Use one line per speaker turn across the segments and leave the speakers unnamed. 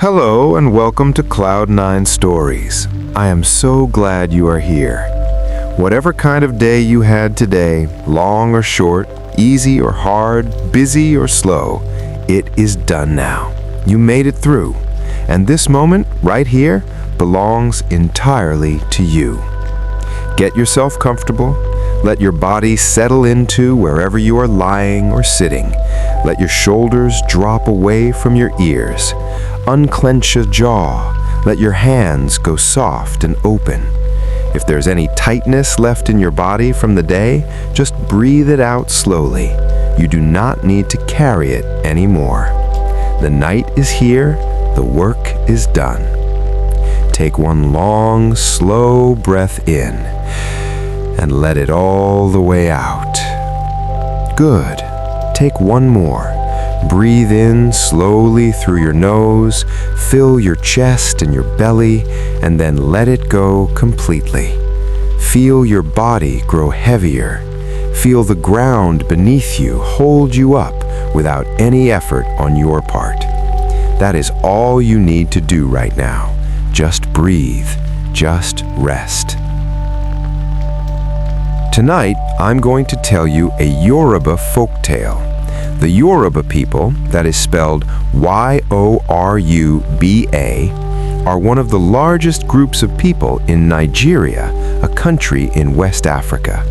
Hello and welcome to Cloud9 Stories. I am so glad you are here. Whatever kind of day you had today, long or short, easy or hard, busy or slow, it is done now. You made it through. And this moment, right here, belongs entirely to you. Get yourself comfortable. Let your body settle into wherever you are lying or sitting. Let your shoulders drop away from your ears. Unclench a jaw. Let your hands go soft and open. If there's any tightness left in your body from the day, just breathe it out slowly. You do not need to carry it anymore. The night is here. The work is done. Take one long, slow breath in and let it all the way out. Good. Take one more. Breathe in slowly through your nose, fill your chest and your belly, and then let it go completely. Feel your body grow heavier. Feel the ground beneath you hold you up without any effort on your part. That is all you need to do right now. Just breathe. Just rest. Tonight, I'm going to tell you a Yoruba folktale. The Yoruba people, that is spelled Y-O-R-U-B-A, are one of the largest groups of people in Nigeria, a country in West Africa.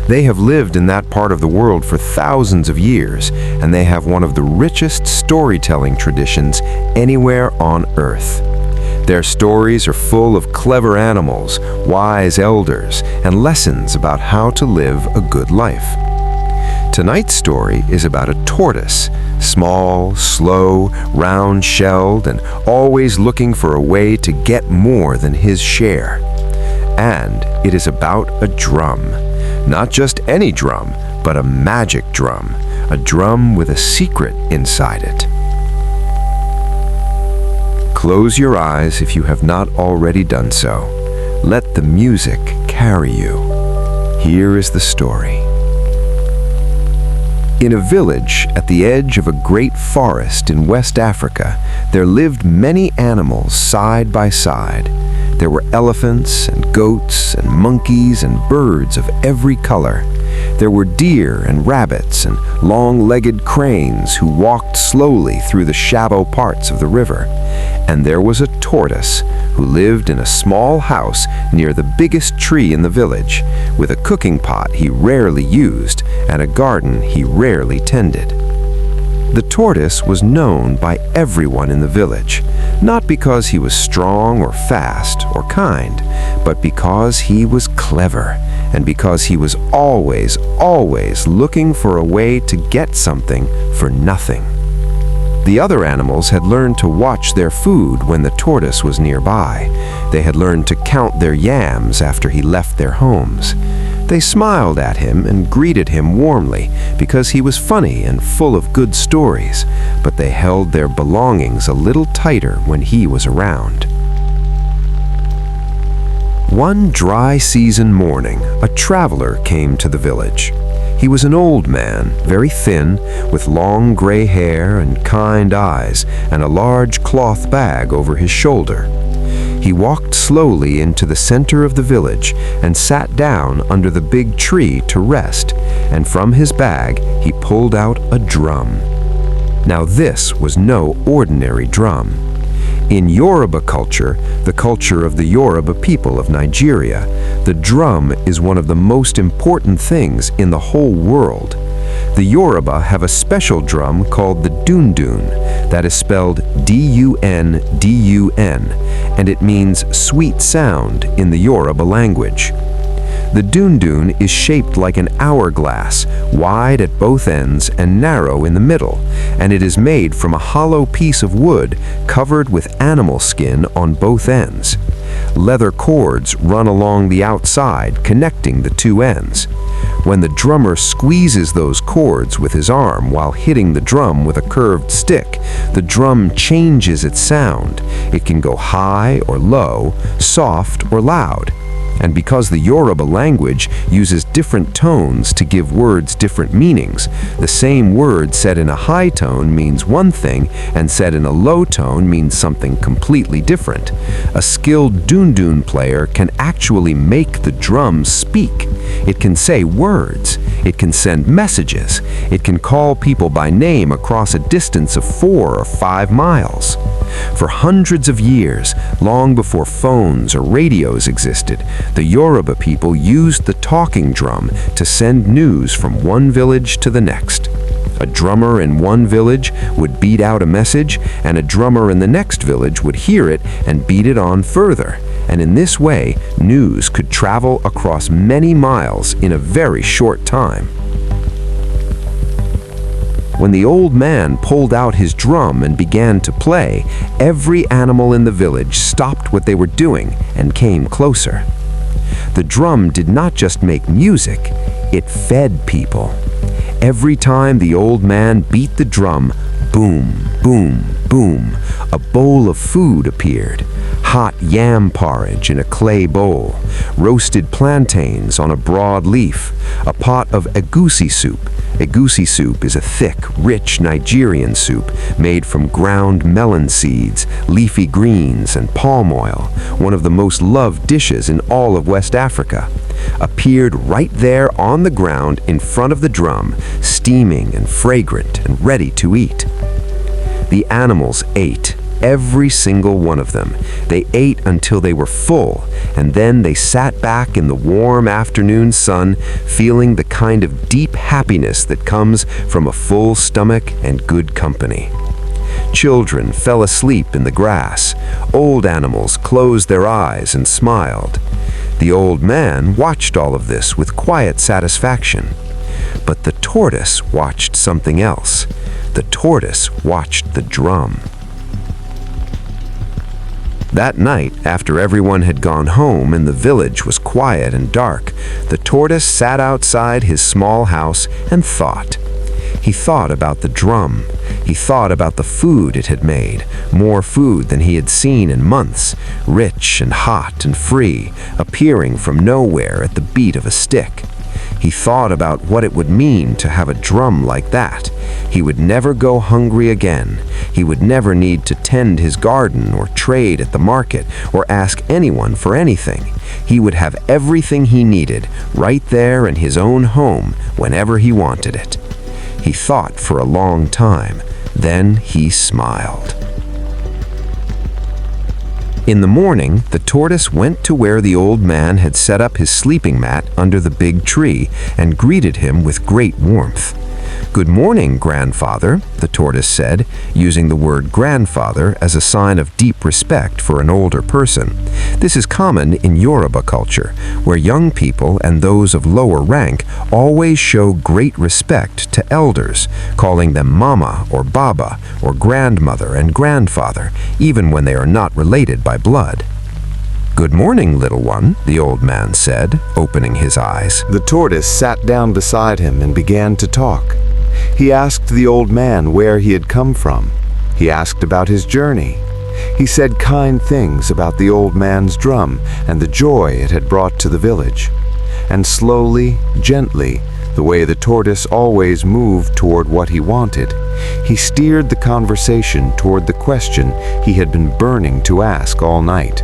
They have lived in that part of the world for thousands of years, and they have one of the richest storytelling traditions anywhere on earth. Their stories are full of clever animals, wise elders, and lessons about how to live a good life. Tonight's story is about a tortoise, small, slow, round-shelled, and always looking for a way to get more than his share. And it is about a drum. Not just any drum, but a magic drum. A drum with a secret inside it. Close your eyes if you have not already done so. Let the music carry you. Here is the story. In a village at the edge of a great forest in West Africa, there lived many animals side by side. There were elephants and goats and monkeys and birds of every color. There were deer and rabbits and long-legged cranes who walked slowly through the shallow parts of the river. And there was a tortoise who lived in a small house near the biggest tree in the village, with a cooking pot he rarely used and a garden he rarely tended. The tortoise was known by everyone in the village, not because he was strong or fast or kind, but because he was clever and because he was always looking for a way to get something for nothing. The other animals had learned to watch their food when the tortoise was nearby. They had learned to count their yams after he left their homes. They smiled at him and greeted him warmly because he was funny and full of good stories, but they held their belongings a little tighter when he was around. One dry season morning, a traveler came to the village. He was an old man, very thin, with long gray hair and kind eyes, and a large cloth bag over his shoulder. He walked slowly into the center of the village and sat down under the big tree to rest, and from his bag he pulled out a drum. Now this was no ordinary drum. In Yoruba culture, the culture of the Yoruba people of Nigeria, the drum is one of the most important things in the whole world. The Yoruba have a special drum called the dundun, that is spelled D-U-N-D-U-N, and it means sweet sound in the Yoruba language. The dundun is shaped like an hourglass, wide at both ends and narrow in the middle, and it is made from a hollow piece of wood covered with animal skin on both ends. Leather cords run along the outside, connecting the two ends. When the drummer squeezes those cords with his arm while hitting the drum with a curved stick, the drum changes its sound. It can go high or low, soft or loud. And because the Yoruba language uses different tones to give words different meanings, the same word said in a high tone means one thing and said in a low tone means something completely different. A skilled dundun player can actually make the drum speak. It can say words. It can send messages. It can call people by name across a distance of 4 or 5 miles. For hundreds of years, long before phones or radios existed, the Yoruba people used the talking drum to send news from one village to the next. A drummer in one village would beat out a message, and a drummer in the next village would hear it and beat it on further. And in this way, news could travel across many miles in a very short time. When the old man pulled out his drum and began to play, every animal in the village stopped what they were doing and came closer. The drum did not just make music, it fed people. Every time the old man beat the drum, boom, boom, boom, a bowl of food appeared. Hot yam porridge in a clay bowl, roasted plantains on a broad leaf, a pot of egusi soup. Egusi soup is a thick, rich Nigerian soup made from ground melon seeds, leafy greens, and palm oil, one of the most loved dishes in all of West Africa. Appeared right there on the ground in front of the drum, steaming and fragrant and ready to eat. The animals ate. Every single one of them. They ate until they were full, and then they sat back in the warm afternoon sun, feeling the kind of deep happiness that comes from a full stomach and good company. Children fell asleep in the grass. Old animals closed their eyes and smiled. The old man watched all of this with quiet satisfaction. But the tortoise watched something else. The tortoise watched the drum. That night, after everyone had gone home and the village was quiet and dark, the tortoise sat outside his small house and thought. He thought about the drum. He thought about the food it had made, more food than he had seen in months, rich and hot and free, appearing from nowhere at the beat of a stick. He thought about what it would mean to have a drum like that. He would never go hungry again. He would never need to tend his garden or trade at the market or ask anyone for anything. He would have everything he needed right there in his own home whenever he wanted it. He thought for a long time. Then he smiled. In the morning, the tortoise went to where the old man had set up his sleeping mat under the big tree and greeted him with great warmth. "Good morning, grandfather," the tortoise said, using the word grandfather as a sign of deep respect for an older person. This is common in Yoruba culture, where young people and those of lower rank always show great respect to elders, calling them mama or baba or grandmother and grandfather, even when they are not related by blood. "Good morning, little one," the old man said, opening his eyes.
The tortoise sat down beside him and began to talk. He asked the old man where he had come from. He asked about his journey. He said kind things about the old man's drum and the joy it had brought to the village. And slowly, gently, the way the tortoise always moved toward what he wanted, he steered the conversation toward the question he had been burning to ask all night.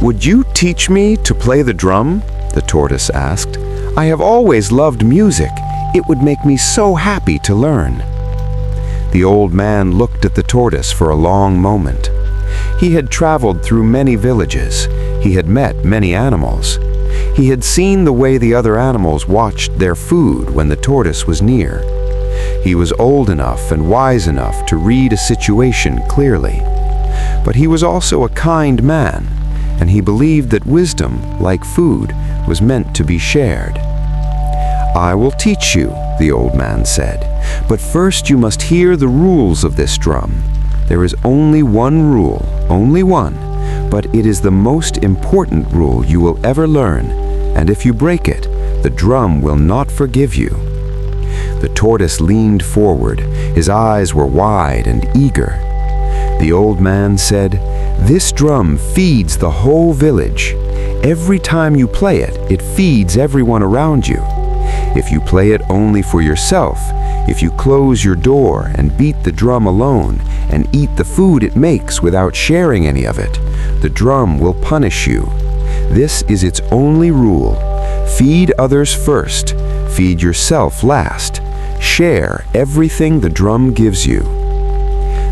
"Would you teach me to play the drum?" the tortoise asked. "I have always loved music. It would make me so happy to learn." The old man looked at the tortoise for a long moment. He had traveled through many villages. He had met many animals. He had seen the way the other animals watched their food when the tortoise was near. He was old enough and wise enough to read a situation clearly. But he was also a kind man, and he believed that wisdom, like food, was meant to be shared. "I will teach you," the old man said, "but first you must hear the rules of this drum. There is only one rule, only one, but it is the most important rule you will ever learn, and if you break it, the drum will not forgive you." The tortoise leaned forward. His eyes were wide and eager. The old man said, "This drum feeds the whole village. Every time you play it, it feeds everyone around you. If you play it only for yourself, if you close your door and beat the drum alone and eat the food it makes without sharing any of it, the drum will punish you. This is its only rule. Feed others first, feed yourself last. Share everything the drum gives you.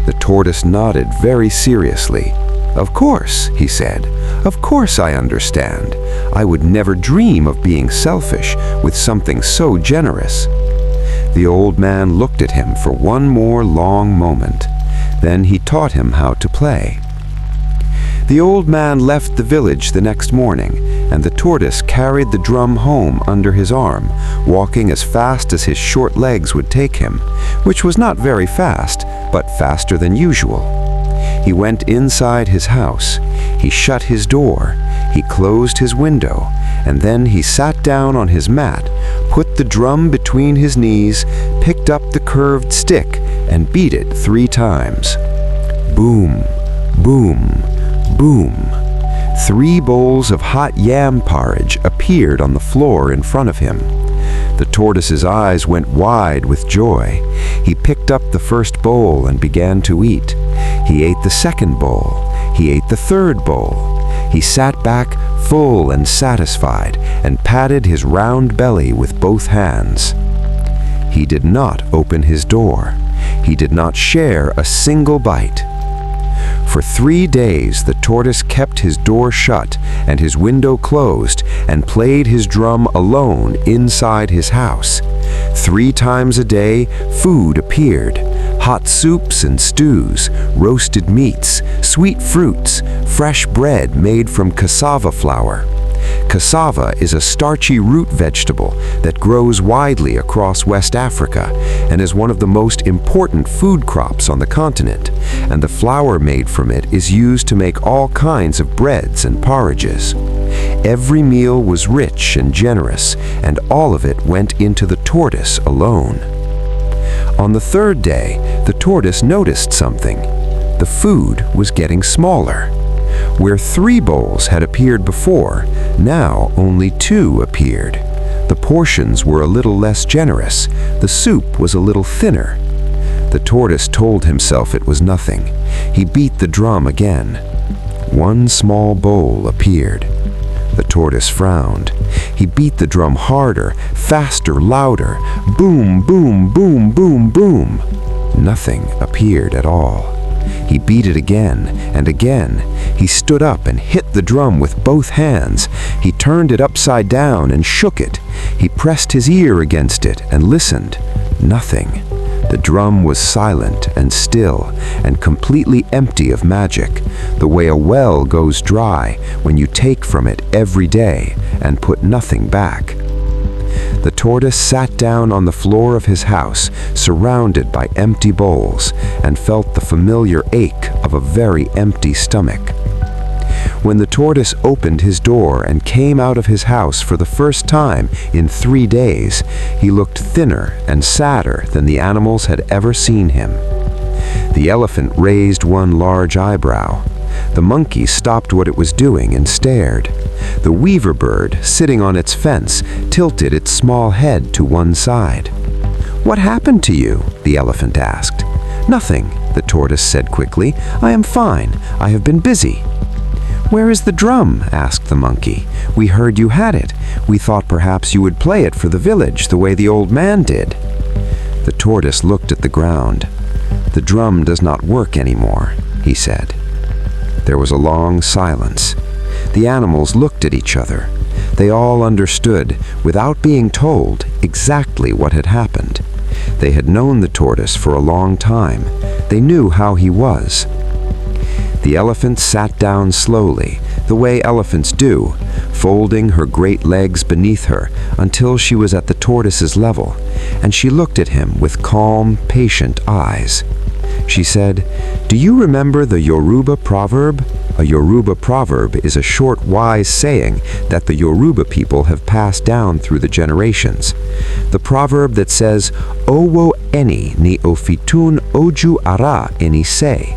The tortoise nodded very seriously. "Of course," he said. "Of course I understand. I would never dream of being selfish with something so generous." The old man looked at him for one more long moment. Then he taught him how to play. The old man left the village the next morning, and the tortoise carried the drum home under his arm, walking as fast as his short legs would take him, which was not very fast, but faster than usual. He went inside his house. He shut his door. He closed his window, and then he sat down on his mat, put the drum between his knees, picked up the curved stick, and beat it 3 times. Boom, boom, boom. 3 bowls of hot yam porridge appeared on the floor in front of him. The tortoise's eyes went wide with joy. He picked up the first bowl and began to eat. He ate the second bowl. He ate the third bowl. He sat back full and satisfied and patted his round belly with both hands. He did not open his door. He did not share a single bite. For 3 days the tortoise kept his door shut and his window closed and played his drum alone inside his house. 3 times a day food appeared. Hot soups and stews, roasted meats, sweet fruits, fresh bread made from cassava flour. Cassava is a starchy root vegetable that grows widely across West Africa and is one of the most important food crops on the continent, and the flour made from it is used to make all kinds of breads and porridges. Every meal was rich and generous, and all of it went into the tortoise alone. On the 3rd day, the tortoise noticed something. The food was getting smaller. Where 3 bowls had appeared before, now only 2 appeared. The portions were a little less generous. The soup was a little thinner. The tortoise told himself it was nothing. He beat the drum again. 1 small bowl appeared. The tortoise frowned. He beat the drum harder, faster, louder. Boom, boom, boom, boom, boom. Nothing appeared at all. He beat it again and again. He stood up and hit the drum with both hands. He turned it upside down and shook it. He pressed his ear against it and listened. Nothing. The drum was silent and still and completely empty of magic, the way a well goes dry when you take from it every day and put nothing back. The tortoise sat down on the floor of his house, surrounded by empty bowls, and felt the familiar ache of a very empty stomach. When the tortoise opened his door and came out of his house for the first time in 3 days, he looked thinner and sadder than the animals had ever seen him. The elephant raised one large eyebrow. The monkey stopped what it was doing and stared. The weaver bird, sitting on its fence, tilted its small head to one side. "What happened to you?" the elephant asked. "Nothing," the tortoise said quickly. "I am fine. I have been busy." "Where is the drum?" asked the monkey. "We heard you had it. We thought perhaps you would play it for the village the way the old man did." The tortoise looked at the ground. "The drum does not work anymore," he said. There was a long silence. The animals looked at each other. They all understood, without being told, exactly what had happened. They had known the tortoise for a long time. They knew how he was. The elephant sat down slowly, the way elephants do, folding her great legs beneath her until she was at the tortoise's level, and she looked at him with calm, patient eyes. She said, "Do you remember the Yoruba proverb?" A Yoruba proverb is a short, wise saying that the Yoruba people have passed down through the generations. The proverb that says, "Owo eni ni ofitun oju ara eni se."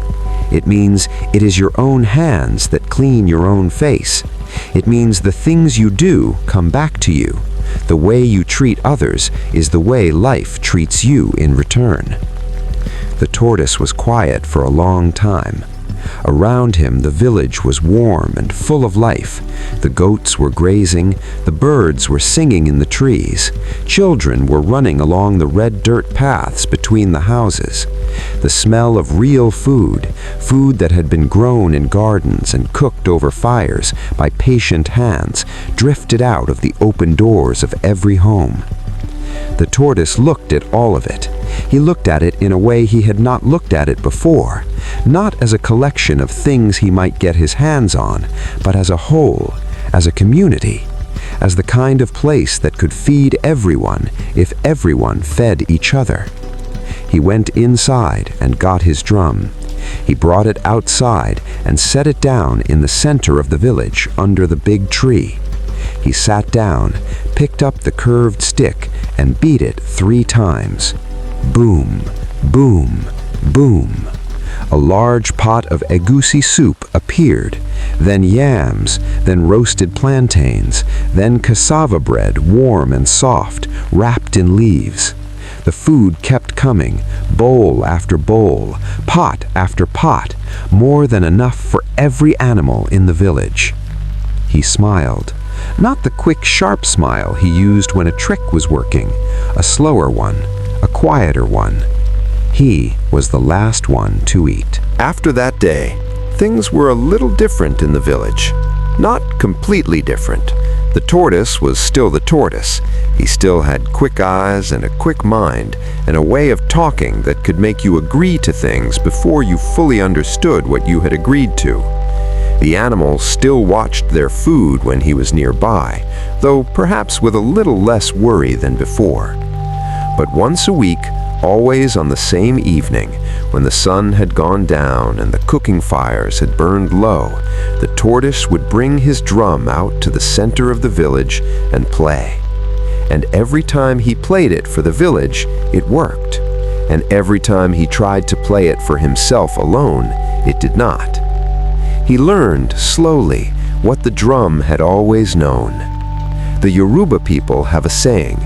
It means it is your own hands that clean your own face. It means the things you do come back to you. The way you treat others is the way life treats you in return. The tortoise was quiet for a long time. Around him, the village was warm and full of life. The goats were grazing, the birds were singing in the trees. Children were running along the red dirt paths between the houses. The smell of real food, food that had been grown in gardens and cooked over fires by patient hands, drifted out of the open doors of every home. The tortoise looked at all of it. He looked at it in a way he had not looked at it before, not as a collection of things he might get his hands on, but as a whole, as a community, as the kind of place that could feed everyone if everyone fed each other. He went inside and got his drum. He brought it outside and set it down in the center of the village under the big tree. He sat down, picked up the curved stick, and beat it 3 times. Boom, boom, boom. A large pot of egusi soup appeared, then yams, then roasted plantains, then cassava bread, warm and soft, wrapped in leaves. The food kept coming, bowl after bowl, pot after pot, more than enough for every animal in the village. He smiled. Not the quick, sharp smile he used when a trick was working, a slower one, a quieter one. He was the last one to eat.
After that day, things were a little different in the village. Not completely different. The tortoise was still the tortoise. He still had quick eyes and a quick mind, and a way of talking that could make you agree to things before you fully understood what you had agreed to. The animals still watched their food when he was nearby, though perhaps with a little less worry than before. But once a week, always on the same evening, when the sun had gone down and the cooking fires had burned low, the tortoise would bring his drum out to the center of the village and play. And every time he played it for the village, it worked. And every time he tried to play it for himself alone, it did not. He learned, slowly, what the drum had always known. The Yoruba people have a saying,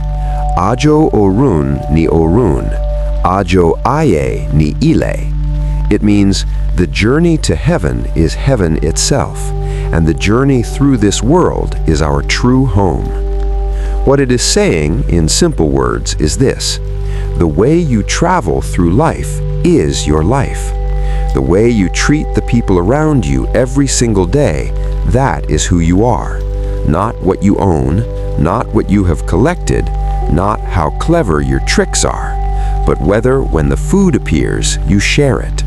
Ajo orun ni orun, ajo aye ni ile. It means, the journey to heaven is heaven itself, and the journey through this world is our true home. What it is saying, in simple words, is this: the way you travel through life is your life. The way you treat the people around you every single day, that is who you are. Not what you own, not what you have collected, not how clever your tricks are, but whether, when the food appears, you share it.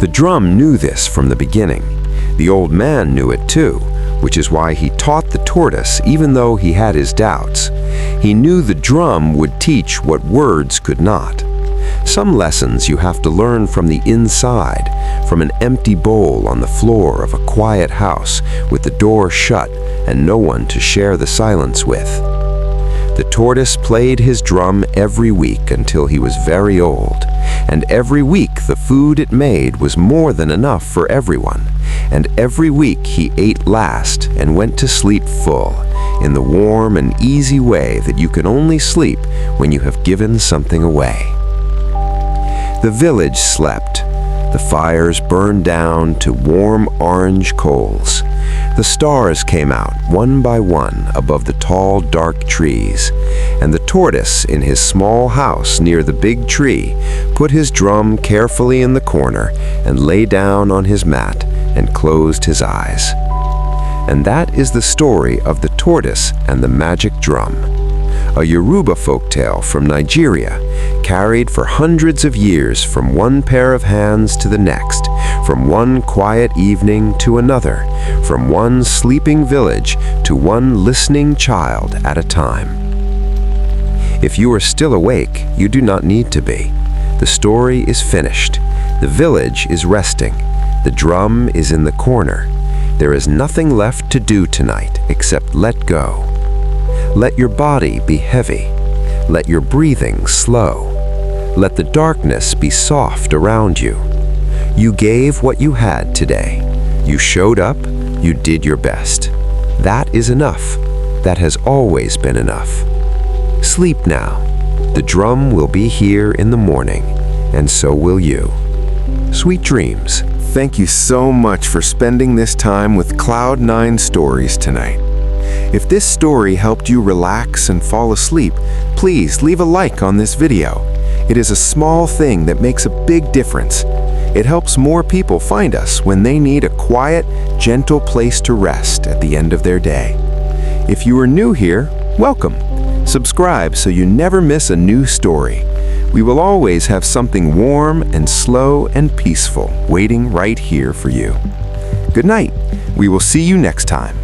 The drum knew this from the beginning. The old man knew it too, which is why he taught the tortoise even though he had his doubts. He knew the drum would teach what words could not. Some lessons you have to learn from the inside, from an empty bowl on the floor of a quiet house with the door shut and no one to share the silence with. The tortoise played his drum every week until he was very old, and every week the food it made was more than enough for everyone, and every week he ate last and went to sleep full, in the warm and easy way that you can only sleep when you have given something away. The village slept. The fires burned down to warm orange coals. The stars came out one by one above the tall, dark trees, and the tortoise in his small house near the big tree put his drum carefully in the corner and lay down on his mat and closed his eyes. And that is the story of the tortoise and the magic drum. A Yoruba folktale from Nigeria, carried for hundreds of years from one pair of hands to the next, from one quiet evening to another, from one sleeping village to one listening child at a time. If you are still awake, you do not need to be. The story is finished. The village is resting. The drum is in the corner. There is nothing left to do tonight except let go. Let your body be heavy. Let your breathing slow. Let the darkness be soft around you.
You gave what you had today. You showed up, you did your best. That is enough. That has always been enough. Sleep now. The drum will be here in the morning, and so will you. Sweet dreams.
Thank you so much for spending this time with Cloud9 Stories tonight. If this story helped you relax and fall asleep, please leave a like on this video. It is a small thing that makes a big difference. It helps more people find us when they need a quiet, gentle place to rest at the end of their day. If you are new here, welcome. Subscribe so you never miss a new story. We will always have something warm and slow and peaceful waiting right here for you. Good night. We will see you next time.